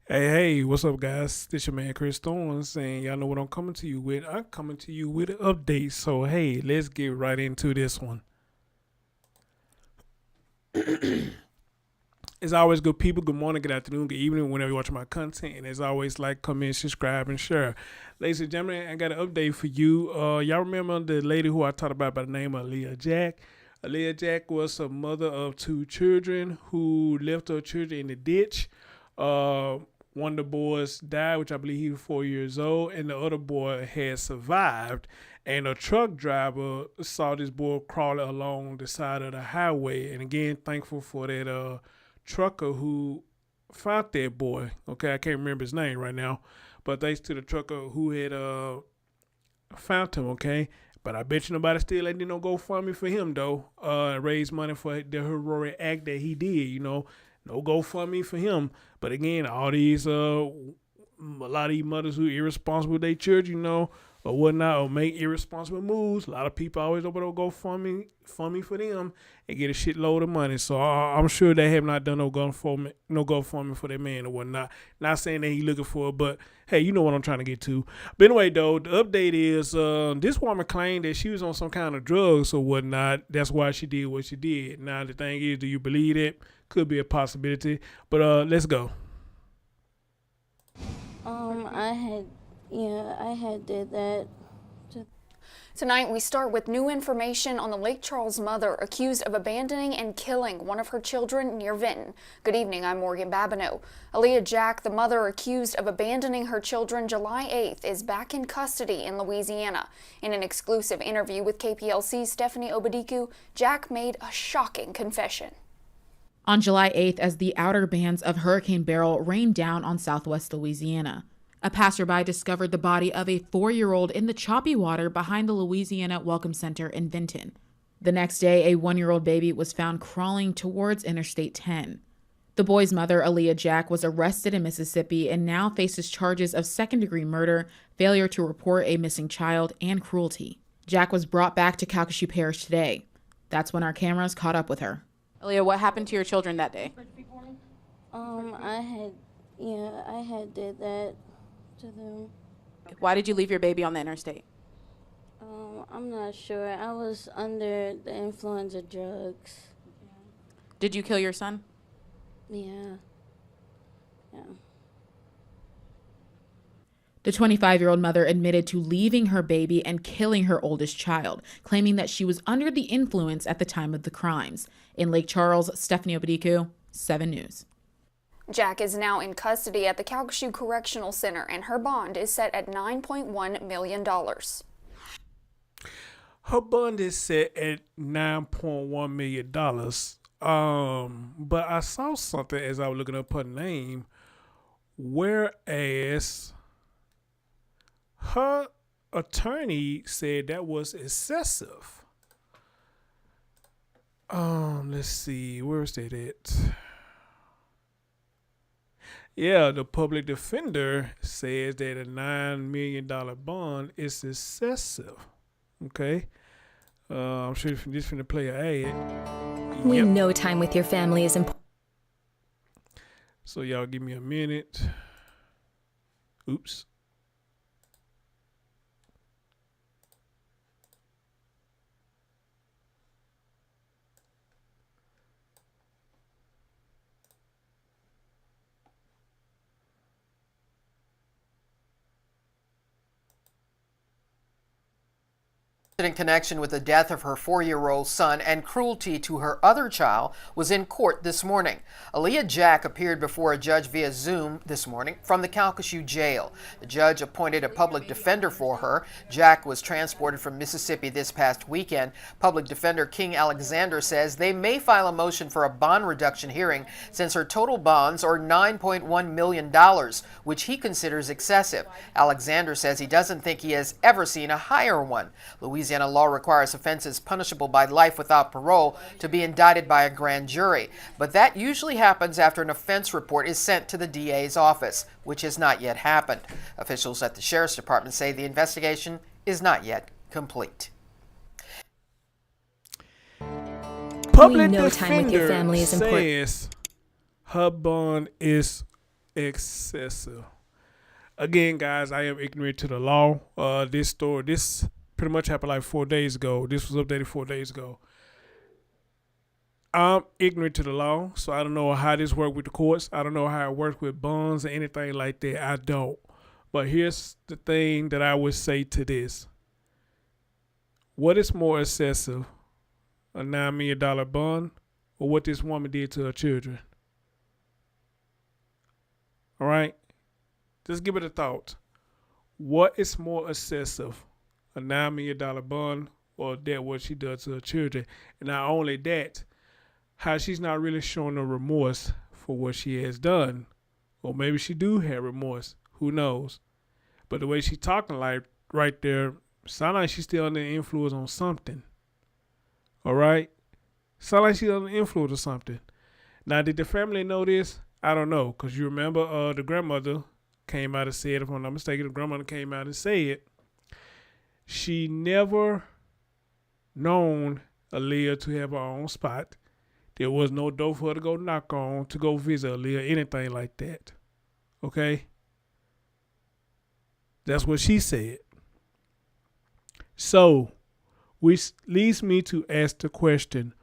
Hey, what's up, guys? This your man Chris Thorns, and y'all know what I'm coming to you with. I'm coming to you with an update. So, hey, let's get right into this one. As always, good people, good morning, good afternoon, good evening, whenever you watch my content. And as always, like, comment, subscribe, and share. Ladies and gentlemen, I got an update for you. Y'all remember the lady who I talked about by the name of Aaliyah Jack? Aaliyah Jack was a mother of two children who left her children in the ditch. Uh, One of the boys died, which I believe he was 4 years old, and the other boy had survived. And a truck driver saw this boy crawling along the side of the highway. And again, thankful for that trucker who found that boy. Okay, I can't remember his name right now, but thanks to the trucker who had found him. Okay, but I bet you nobody still ain't did no GoFundMe for him though. Raise money for the heroic act that he did. No GoFundMe for him. But again, all these a lot of these mothers who irresponsible with their children, or whatnot, or make irresponsible moves. A lot of people always open up GoFundMe for them and get a shitload of money. So I'm sure they have not done no GoFundMe for that man or whatnot. Not saying that he looking for it, but hey, you know what I'm trying to get to. But anyway, though, the update is this woman claimed that she was on some kind of drugs or whatnot. That's why she did what she did. Now the thing is, do you believe it? Could be a possibility. But let's go. I had did that. Tonight, we start with new information on the Lake Charles mother accused of abandoning and killing one of her children near Vinton. Good evening, I'm Morgan Babineau. Aaliyah Jack, the mother accused of abandoning her children July 8th, is back in custody in Louisiana. In an exclusive interview with KPLC's Stephanie Obadiku, Jack made a shocking confession. On July 8th, as the outer bands of Hurricane Beryl rained down on southwest Louisiana, a passerby discovered the body of a 4-year-old in the choppy water behind the Louisiana Welcome Center in Vinton. The next day, a 1-year-old baby was found crawling towards Interstate 10. The boy's mother, Aaliyah Jack, was arrested in Mississippi and now faces charges of second-degree murder, failure to report a missing child, and cruelty. Jack was brought back to Calcasieu Parish today. That's when our cameras caught up with her. Aaliyah, what happened to your children that day? I had did that to them. Why did you leave your baby on the interstate? I'm not sure. I was under the influence of drugs. Did you kill your son? Yeah. The 25-year-old mother admitted to leaving her baby and killing her oldest child, claiming that she was under the influence at the time of the crimes. In Lake Charles, Stephanie Obadiku, 7 News. Jack is now in custody at the Calcasieu Correctional Center, and her bond is set at $9.1 million. Her bond is set at $9.1 million. But I saw something as I was looking up her name, whereas her attorney said that was excessive. Let's see, where's that at? Yeah, the public defender says that a $9 million bond is excessive. Okay. I'm sure this finna play an ad. We know time with your family is important. So y'all give me a minute. Oops. In connection with the death of her 4-year-old son and cruelty to her other child was in court this morning. Aaliyah Jack appeared before a judge via Zoom this morning from the Calcasieu jail. The judge appointed a public defender for her. Jack was transported from Mississippi this past weekend. Public defender King Alexander says they may file a motion for a bond reduction hearing since her total bonds are $9.1 million, which he considers excessive. Alexander says he doesn't think he has ever seen a higher one. Louisiana law requires offenses punishable by life without parole to be indicted by a grand jury, but that usually happens after an offense report is sent to the DA's office, which has not yet happened. Officials at the Sheriff's Department say the investigation is not yet complete. Public We know time with your defender family is important. says her bond is excessive. Again, guys, I am ignorant to the law. This pretty much happened like 4 days ago. This was updated 4 days ago. I'm ignorant to the law, so I don't know how this works with the courts. I don't know how it works with bonds or anything like that. I don't. But here's the thing that I would say to this. What is more excessive, a $9 million bond or what this woman did to her children? All right? Just give it a thought. What is more excessive, a $9 million bond or that what she does to her children? And not only that, how she's not really showing no remorse for what she has done. Or maybe she do have remorse. Who knows? But the way she's talking like right there, sound like she's still under the influence on something. All right? Sound like she's under the influence or something. Now, did the family know this? I don't know. Because you remember the grandmother came out and said, if I'm not mistaken, the grandmother came out and said she never known Aaliyah to have her own spot. There was no door for her to go knock on, to go visit Aaliyah, anything like that. Okay? That's what she said. So, which leads me to ask the question,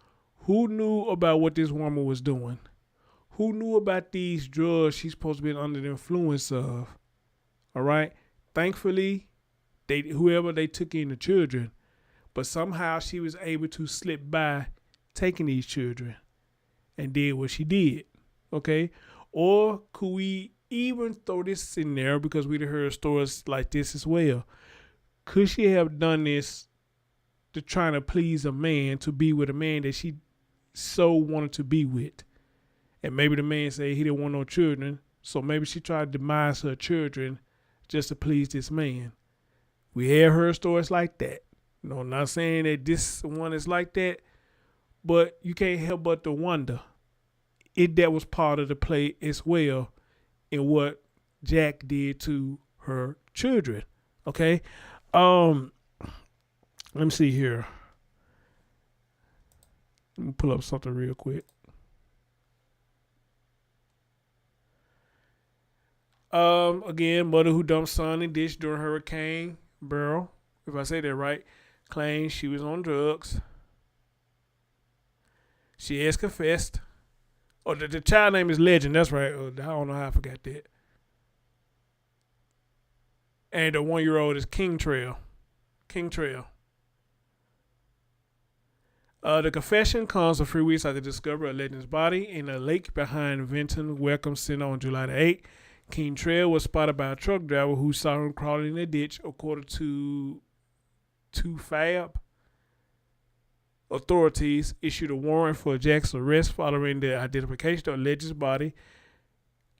who knew about what this woman was doing? Who knew about these drugs she's supposed to be under the influence of? All right? Thankfully, whoever they took in the children, but somehow she was able to slip by taking these children and did what she did. Okay? Or could we even throw this in there, because we'd heard stories like this as well. Could she have done this to try to please a man, to be with a man that she so wanted to be with? And maybe the man said he didn't want no children, so maybe she tried to demise her children just to please this man. We have heard stories like that. No, I'm not saying that this one is like that, but you can't help but to wonder if that was part of the play as well in what Jack did to her children. Okay? Let me see here. Let me pull up something real quick. Again, mother who dumped son in ditch during Hurricane Beryl, if I say that right, claims she was on drugs. She has confessed. Oh, the child name is Legend. That's right. I don't know how I forgot that. And the 1-year-old is Kingtrail. The confession comes a few weeks after the discovery of Legend's body in a lake behind Vinton Welcome Center on July the 8th. Kingtrail was spotted by a truck driver who saw him crawling in the ditch, according to TOO FAB. Authorities issued a warrant for Jack's arrest following the identification of Legend's body.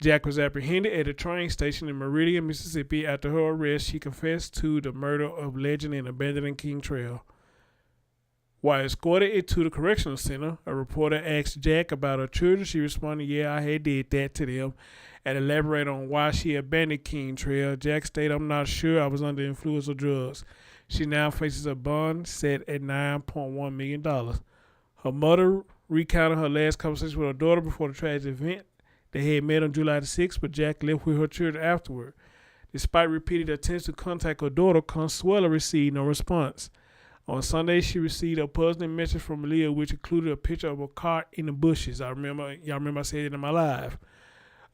Jack was apprehended at a train station in Meridian, Mississippi. After her arrest, she confessed to the murder of Legend and abandoning Kingtrail. While escorted to the correctional center, a reporter asked Jack about her children. She responded, "Yeah, I had did that to them," and elaborated on why she abandoned Kingtrail. Jack stated, "I'm not sure. I was under the influence of drugs." She now faces a bond set at $9.1 million. Her mother recounted her last conversation with her daughter before the tragic event. They had met on July the 6th, but Jack left with her children afterward. Despite repeated attempts to contact her daughter, Consuela received no response. On Sunday, she received a puzzling message from Aaliyah, which included a picture of a car in the bushes. Y'all remember I said it in my live.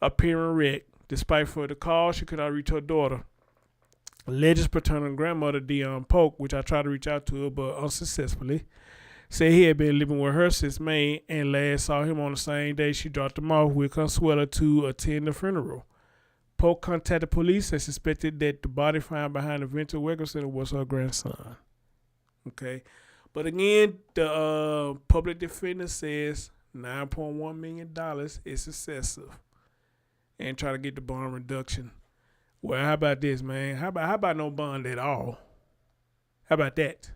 Appearing wrecked. Despite further calls, she could not reach her daughter. Legend's paternal grandmother, Dion Polk, which I tried to reach out to her but unsuccessfully, said he had been living with her since May and last saw him on the same day she dropped him off with Consuela to attend the funeral. Polk contacted police and suspected that the body found behind the Vinton Welcome Center was her grandson. Okay. But again, the public defender says $9.1 million is excessive and try to get the bond reduction. Well, how about this, man? How about no bond at all? How about that?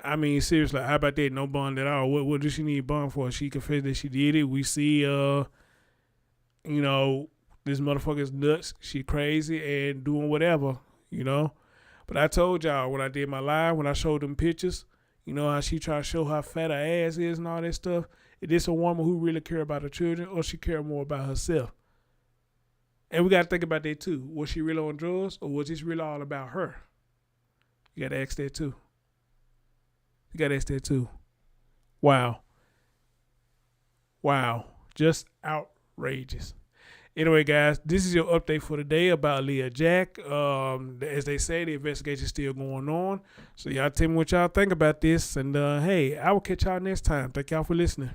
I mean, seriously, how about that? No bond at all. What does she need bond for? She confessed that she did it. We see, this motherfucker's nuts. She crazy and doing whatever, But I told y'all when I did my live, when I showed them pictures, how she try to show how fat her ass is and all that stuff. Is this a woman who really care about her children, or she care more about herself? And we got to think about that too. Was she really on drugs, or was this really all about her? You got to ask that too. Wow. Just outrageous. Anyway, guys, this is your update for today about Aaliyah Jack. As they say, the investigation is still going on. So y'all tell me what y'all think about this. And hey, I will catch y'all next time. Thank y'all for listening.